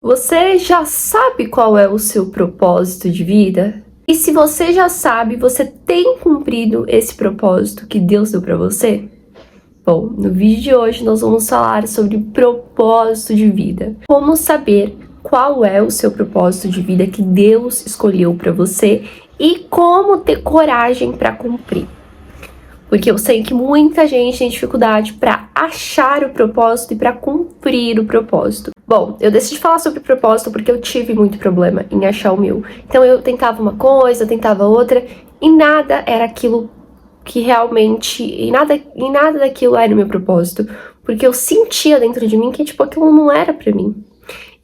Você já sabe qual é o seu propósito de vida? E se você já sabe, você tem cumprido esse propósito que Deus deu para você? Bom, no vídeo de hoje nós vamos falar sobre propósito de vida. Como saber qual é o seu propósito de vida que Deus escolheu para você e como ter coragem para cumprir. Porque eu sei que muita gente tem dificuldade para achar o propósito e para cumprir o propósito. Bom, eu decidi falar sobre propósito porque eu tive muito problema em achar o meu. Então eu tentava uma coisa, tentava outra e nada era aquilo que realmente... E nada daquilo era o meu propósito. Porque eu sentia dentro de mim que tipo, aquilo não era para mim.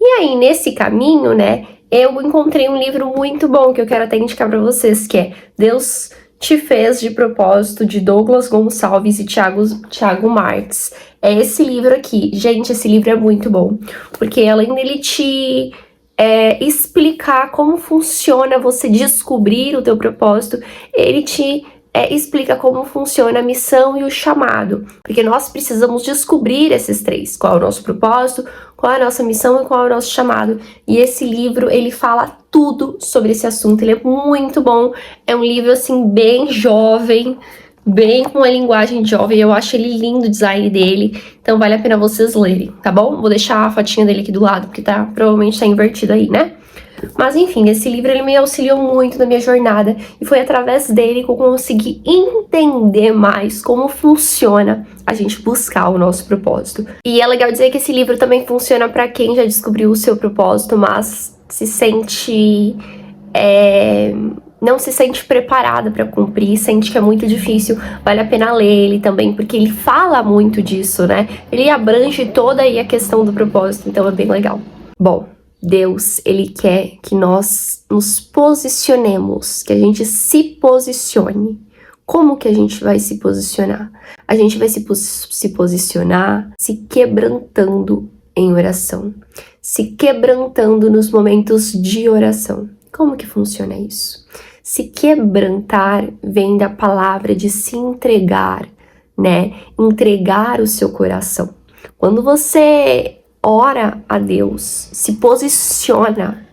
E aí, nesse caminho, né, eu encontrei um livro muito bom que eu quero até indicar para vocês, que é Deus Te Fez de Propósito, de Douglas Gonçalves e Thiago Marques. É esse livro aqui. Gente, esse livro é muito bom, porque além dele te explicar como funciona você descobrir o teu propósito, ele te explica como funciona a missão e o chamado, porque nós precisamos descobrir esses três, qual é o nosso propósito, qual é a nossa missão e qual é o nosso chamado. E esse livro, ele fala tudo sobre esse assunto, ele é muito bom, é um livro assim bem jovem, bem com uma linguagem jovem, eu acho ele lindo o design dele, então vale a pena vocês lerem, tá bom? Vou deixar a fotinha dele aqui do lado, porque provavelmente tá invertido aí, né? Mas enfim, esse livro ele me auxiliou muito na minha jornada e foi através dele que eu consegui entender mais como funciona a gente buscar o nosso propósito. E é legal dizer que esse livro também funciona para quem já descobriu o seu propósito, mas se sente... não se sente preparada para cumprir, sente que é muito difícil, vale a pena ler ele também, porque ele fala muito disso, né? Ele abrange toda aí a questão do propósito, então é bem legal. Bom, Deus, Ele quer que nós nos posicionemos, que a gente se posicione. Como que a gente vai se posicionar? A gente vai se posicionar se quebrantando em oração, se quebrantando nos momentos de oração. Como que funciona isso? Se quebrantar vem da palavra de se entregar, né? Entregar o seu coração. Quando você ora a Deus, se posiciona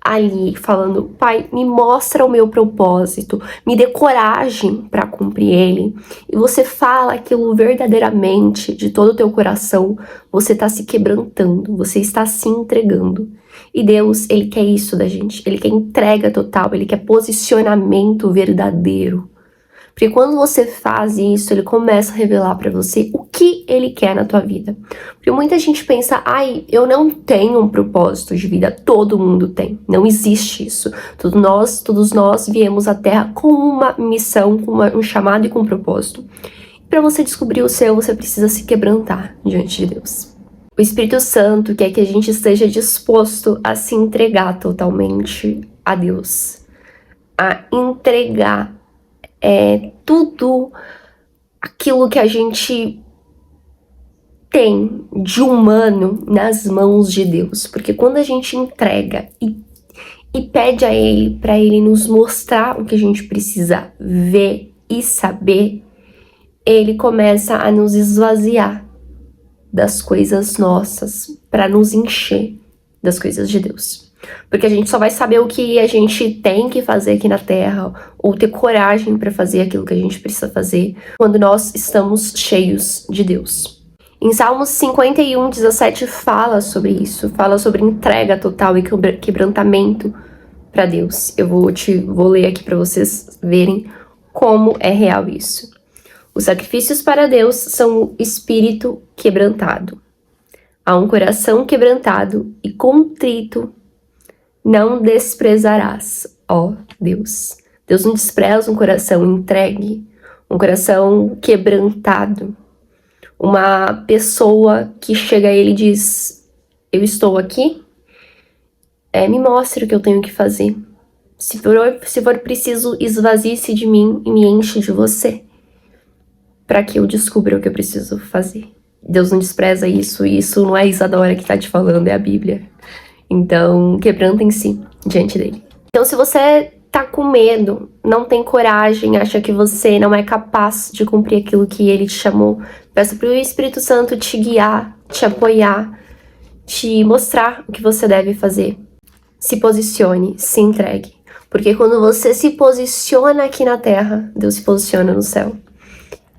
ali falando, Pai, me mostra o meu propósito, me dê coragem para cumprir ele, e você fala aquilo verdadeiramente de todo o teu coração, você está se quebrantando, você está se entregando. E Deus, Ele quer isso da gente, Ele quer entrega total, Ele quer posicionamento verdadeiro. Porque quando você faz isso, Ele começa a revelar para você o que Ele quer na tua vida. Porque muita gente pensa, ai, eu não tenho um propósito de vida. Todo mundo tem. Não existe isso. Todos nós viemos à Terra com uma missão, com um chamado e com um propósito. E para você descobrir o seu, você precisa se quebrantar diante de Deus. O Espírito Santo quer que a gente esteja disposto a se entregar totalmente a Deus. A entregar tudo aquilo que a gente tem de humano nas mãos de Deus. Porque quando a gente entrega e pede a Ele para Ele nos mostrar o que a gente precisa ver e saber, Ele começa a nos esvaziar das coisas nossas para nos encher das coisas de Deus. Porque a gente só vai saber o que a gente tem que fazer aqui na Terra, ou ter coragem para fazer aquilo que a gente precisa fazer, quando nós estamos cheios de Deus. Em Salmos 51, 17 fala sobre isso, fala sobre entrega total e quebrantamento para Deus. Eu vou ler aqui para vocês verem como é real isso. Os sacrifícios para Deus são o espírito quebrantado. A um coração quebrantado e contrito não desprezarás, ó Deus. Deus não despreza um coração entregue, um coração quebrantado. Uma pessoa que chega a Ele e diz, eu estou aqui, me mostre o que eu tenho que fazer. Se for preciso, esvazie-se de mim e me enche de você, para que eu descubra o que eu preciso fazer. Deus não despreza isso, e isso não é Isadora que está te falando, é a Bíblia. Então, quebrantem-se diante dele. Então, se você tá com medo, não tem coragem, acha que você não é capaz de cumprir aquilo que Ele te chamou, peça para o Espírito Santo te guiar, te apoiar, te mostrar o que você deve fazer. Se posicione, se entregue. Porque quando você se posiciona aqui na terra, Deus se posiciona no céu.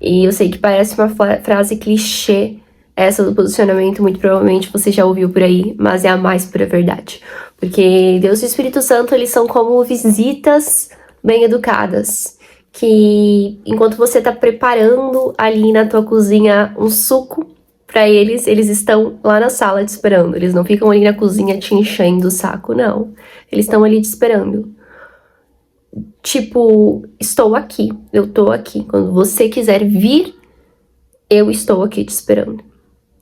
E eu sei que parece uma frase clichê, essa do posicionamento, muito provavelmente você já ouviu por aí, mas é a mais pura verdade. Porque Deus e o Espírito Santo, eles são como visitas bem educadas, que enquanto você tá preparando ali na tua cozinha um suco pra eles, eles estão lá na sala te esperando. Eles não ficam ali na cozinha te enchendo o saco, não. Eles estão ali te esperando. Tipo, estou aqui, eu tô aqui. Quando você quiser vir, eu estou aqui te esperando.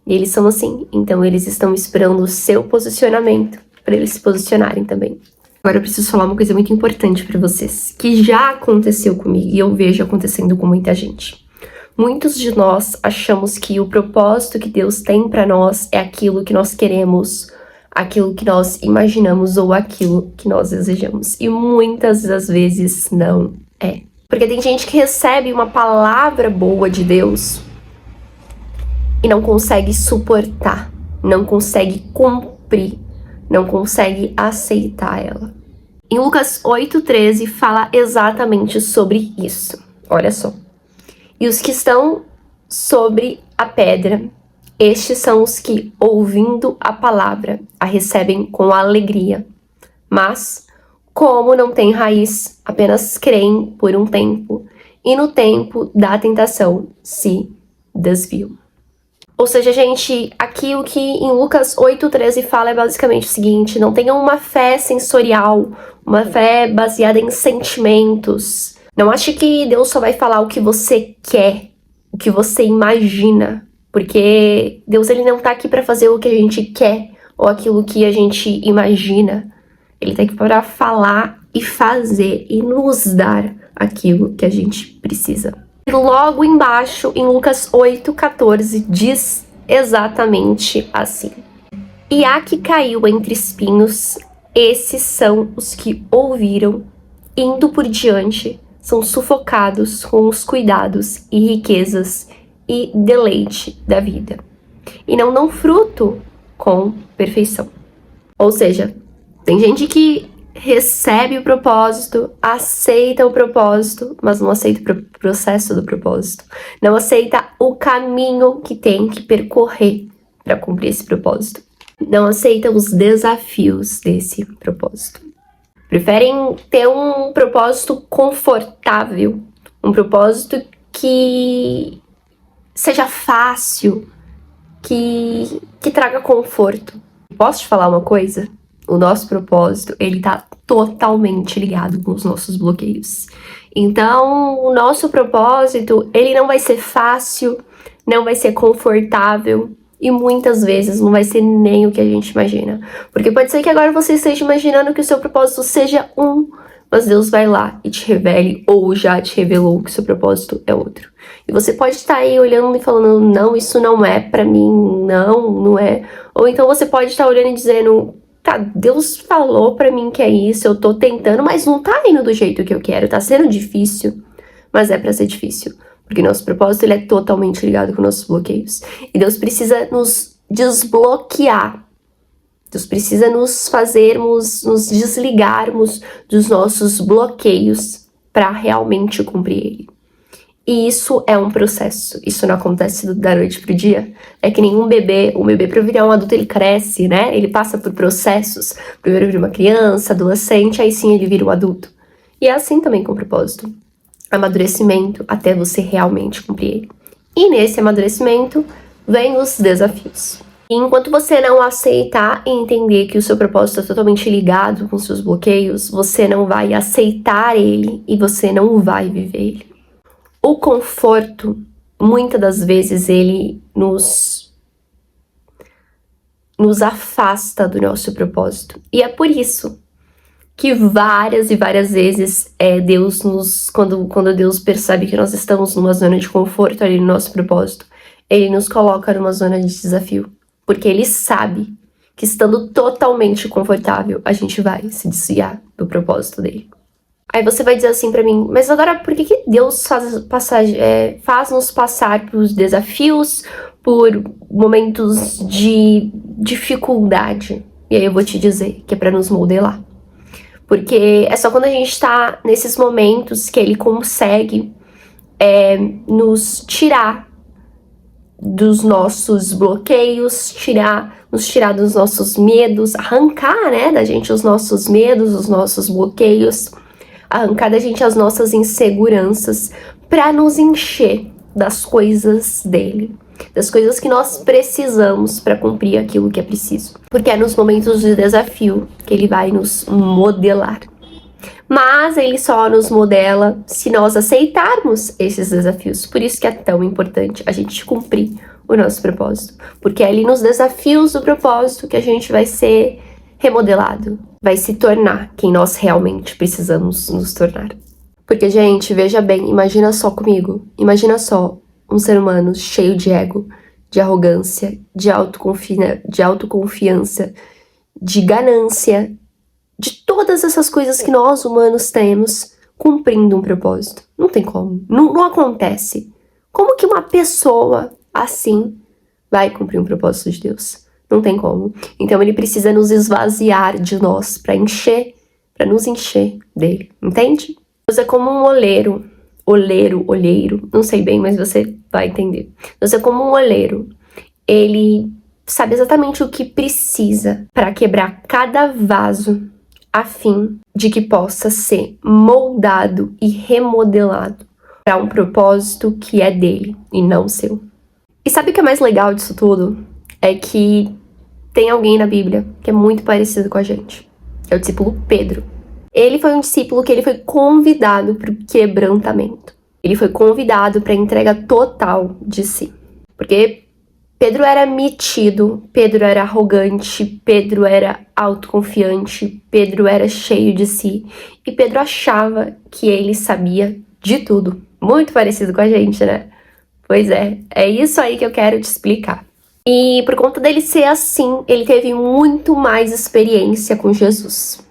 E eles são assim, então eles estão esperando o seu posicionamento para eles se posicionarem também. Agora eu preciso falar uma coisa muito importante para vocês, que já aconteceu comigo e eu vejo acontecendo com muita gente. Muitos de nós achamos que o propósito que Deus tem para nós é aquilo que nós queremos, aquilo que nós imaginamos ou aquilo que nós desejamos. E muitas das vezes não é. Porque tem gente que recebe uma palavra boa de Deus e não consegue suportar, não consegue cumprir, não consegue aceitar ela. Em Lucas 8,13 fala exatamente sobre isso. Olha só. E os que estão sobre a pedra, estes são os que, ouvindo a palavra, a recebem com alegria. Mas, como não têm raiz, apenas creem por um tempo, e no tempo da tentação se desviam. Ou seja, gente, aqui o que em Lucas 8,13 fala é basicamente o seguinte: não tenham uma fé sensorial, uma fé baseada em sentimentos. Não ache que Deus só vai falar o que você quer, o que você imagina. Porque Deus, ele não tá aqui para fazer o que a gente quer ou aquilo que a gente imagina. Ele tá aqui para falar e fazer e nos dar aquilo que a gente precisa. E logo embaixo, em Lucas 8,14, diz exatamente assim: E a que caiu entre espinhos, esses são os que ouviram, indo por diante, são sufocados com os cuidados e riquezas e deleite da vida, e não dão fruto com perfeição. Ou seja, tem gente que recebe o propósito, aceita o propósito, mas não aceita o processo do propósito. Não aceita o caminho que tem que percorrer para cumprir esse propósito. Não aceita os desafios desse propósito. Preferem ter um propósito confortável, um propósito que seja fácil, que traga conforto. Posso te falar uma coisa? O nosso propósito, ele tá totalmente ligado com os nossos bloqueios. Então, o nosso propósito, ele não vai ser fácil, não vai ser confortável e muitas vezes não vai ser nem o que a gente imagina. Porque pode ser que agora você esteja imaginando que o seu propósito seja um, mas Deus vai lá e te revele ou já te revelou que o seu propósito é outro. E você pode estar aí olhando e falando, não, isso não é pra mim, não é. Ou então você pode estar olhando e dizendo, tá, Deus falou pra mim que é isso, eu tô tentando, mas não tá indo do jeito que eu quero, tá sendo difícil, mas é pra ser difícil, porque nosso propósito, ele é totalmente ligado com nossos bloqueios, e Deus precisa nos desbloquear, Deus precisa nos desligarmos dos nossos bloqueios pra realmente cumprir ele. E isso é um processo, isso não acontece da noite pro dia. É que nem um bebê para virar um adulto, ele cresce, né? Ele passa por processos. Primeiro vira uma criança, adolescente, aí sim ele vira um adulto. E é assim também com o propósito. Amadurecimento até você realmente cumprir ele. E nesse amadurecimento, vem os desafios. E enquanto você não aceitar e entender que o seu propósito é totalmente ligado com seus bloqueios, você não vai aceitar ele e você não vai viver ele. O conforto, muitas das vezes, ele nos afasta do nosso propósito. E é por isso que várias e várias vezes Deus quando Deus percebe que nós estamos numa zona de conforto ali no nosso propósito, ele nos coloca numa zona de desafio. Porque ele sabe que estando totalmente confortável, a gente vai se desviar do propósito dele. Aí você vai dizer assim pra mim, mas agora por que Deus faz nos passar por desafios, por momentos de dificuldade? E aí eu vou te dizer que é pra nos modelar. Porque é só quando a gente tá nesses momentos que ele consegue nos tirar dos nossos bloqueios, nos tirar dos nossos medos, arrancar, né, da gente os nossos medos, os nossos bloqueios, arrancar da gente as nossas inseguranças, pra nos encher das coisas dele, das coisas que nós precisamos para cumprir aquilo que é preciso. Porque é nos momentos de desafio que ele vai nos modelar. Mas ele só nos modela se nós aceitarmos esses desafios. Por isso que é tão importante a gente cumprir o nosso propósito. Porque é ali nos desafios do propósito que a gente vai ser remodelado, vai se tornar quem nós realmente precisamos nos tornar. Porque, gente, veja bem, imagina só comigo, imagina só um ser humano cheio de ego, de arrogância, de autoconfiança, de ganância, de todas essas coisas que nós humanos temos, cumprindo um propósito. Não tem como, não acontece. Como que uma pessoa assim vai cumprir um propósito de Deus? Não tem como. Então ele precisa nos esvaziar de nós para nos encher dele, entende? Deus é como um olheiro, não sei bem, mas você vai entender. Deus é como um olheiro. Ele sabe exatamente o que precisa para quebrar cada vaso, a fim de que possa ser moldado e remodelado para um propósito que é dele e não seu. E sabe o que é mais legal disso tudo? É que tem alguém na Bíblia que é muito parecido com a gente. É o discípulo Pedro. Ele foi um discípulo que ele foi convidado para o quebrantamento. Ele foi convidado para a entrega total de si. Porque Pedro era metido, Pedro era arrogante, Pedro era autoconfiante, Pedro era cheio de si. E Pedro achava que ele sabia de tudo. Muito parecido com a gente, né? Pois é isso aí que eu quero te explicar. E por conta dele ser assim, ele teve muito mais experiência com Jesus.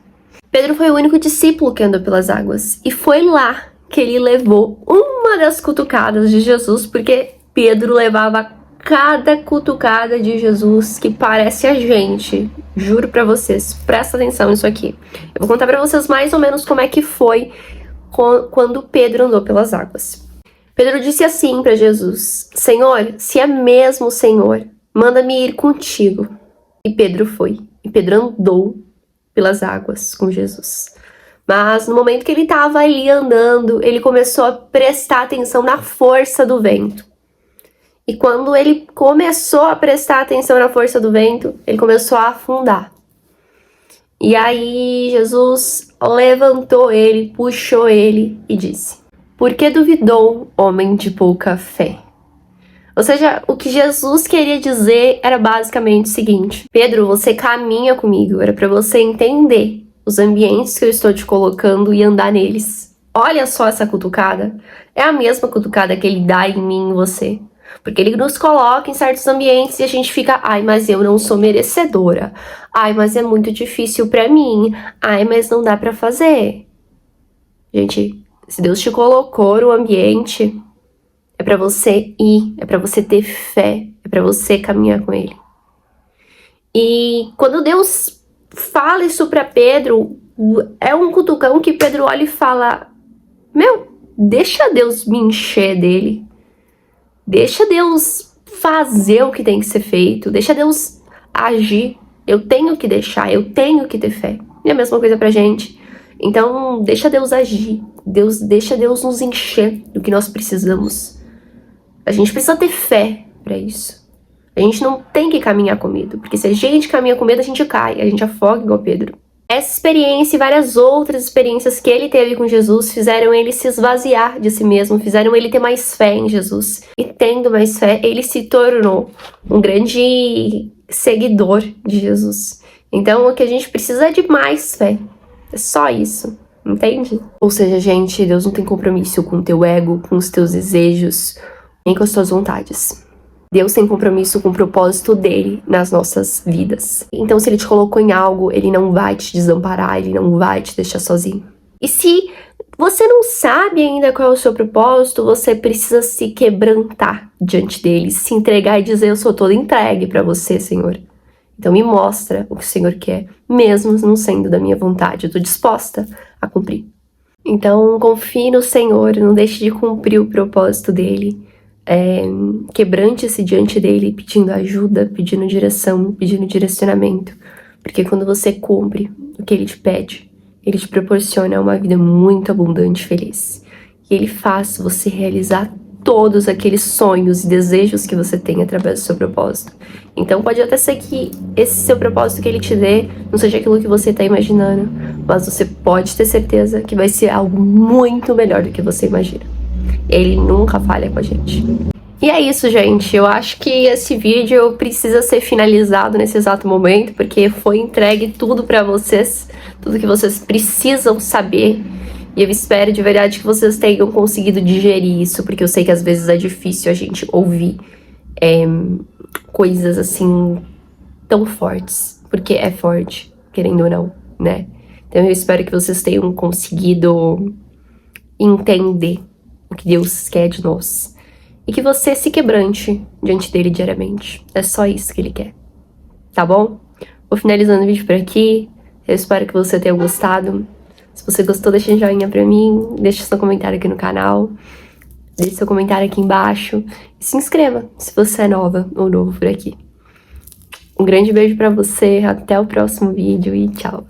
Pedro foi o único discípulo que andou pelas águas. E foi lá que ele levou uma das cutucadas de Jesus, porque Pedro levava cada cutucada de Jesus que parece a gente. Juro pra vocês, presta atenção nisso aqui. Eu vou contar pra vocês mais ou menos como é que foi quando Pedro andou pelas águas. Pedro disse assim pra Jesus: Senhor, se é mesmo o Senhor, manda-me ir contigo. E Pedro foi. E Pedro andou pelas águas com Jesus. Mas no momento que ele estava ali andando, ele começou a prestar atenção na força do vento. E quando ele começou a prestar atenção na força do vento, ele começou a afundar. E aí Jesus levantou ele, puxou ele e disse: Por que duvidou, homem de pouca fé? Ou seja, o que Jesus queria dizer era basicamente o seguinte: Pedro, você caminha comigo, era para você entender os ambientes que eu estou te colocando e andar neles. Olha só essa cutucada. É a mesma cutucada que ele dá em mim e em você. Porque ele nos coloca em certos ambientes e a gente fica: ai, mas eu não sou merecedora. Ai, mas é muito difícil pra mim. Ai, mas não dá pra fazer. Gente, se Deus te colocou no ambiente, é pra você ir, é pra você ter fé, é pra você caminhar com ele. E quando Deus fala isso pra Pedro, é um cutucão que Pedro olha e fala: meu, deixa Deus me encher dele. Deixa Deus fazer o que tem que ser feito. Deixa Deus agir. Eu tenho que deixar, eu tenho que ter fé. E a mesma coisa pra gente. Então, deixa Deus agir. Deixa Deus nos encher do que nós precisamos. A gente precisa ter fé pra isso. A gente não tem que caminhar com medo. Porque se a gente caminha com medo, a gente cai. A gente afoga igual Pedro. Essa experiência e várias outras experiências que ele teve com Jesus fizeram ele se esvaziar de si mesmo, fizeram ele ter mais fé em Jesus. E tendo mais fé, ele se tornou um grande seguidor de Jesus. Então, o que a gente precisa é de mais fé. É só isso, entende? Ou seja, gente, Deus não tem compromisso com o teu ego, com os teus desejos, nem com as tuas vontades. Deus tem compromisso com o propósito dele nas nossas vidas. Então, se ele te colocou em algo, ele não vai te desamparar, ele não vai te deixar sozinho. E se você não sabe ainda qual é o seu propósito, você precisa se quebrantar diante dele, se entregar e dizer: eu sou toda entregue para você, Senhor. Então me mostra o que o Senhor quer, mesmo não sendo da minha vontade, eu tô disposta a cumprir. Então confie no Senhor, não deixe de cumprir o propósito dele. Quebrante-se diante dele, pedindo ajuda, pedindo direção, pedindo direcionamento. Porque quando você cumpre o que ele te pede, ele te proporciona uma vida muito abundante e feliz. E ele faz você realizar todos aqueles sonhos e desejos que você tem através do seu propósito. Então pode até ser que esse seu propósito que ele te dê não seja aquilo que você está imaginando, mas você pode ter certeza que vai ser algo muito melhor do que você imagina. Ele nunca falha com a gente. E é isso, gente. Eu acho que esse vídeo precisa ser finalizado nesse exato momento, porque foi entregue tudo pra vocês, tudo que vocês precisam saber. E eu espero de verdade que vocês tenham conseguido digerir isso, porque eu sei que às vezes é difícil a gente ouvir coisas assim tão fortes, porque é forte, querendo ou não, né? Então eu espero que vocês tenham conseguido entender o que Deus quer de nós. E que você se quebrante diante dele diariamente. É só isso que ele quer. Tá bom? Vou finalizando o vídeo por aqui. Eu espero que você tenha gostado. Se você gostou, deixa um joinha pra mim. Deixa seu comentário aqui no canal. Deixe seu comentário aqui embaixo. E se inscreva se você é nova ou novo por aqui. Um grande beijo pra você. Até o próximo vídeo e tchau.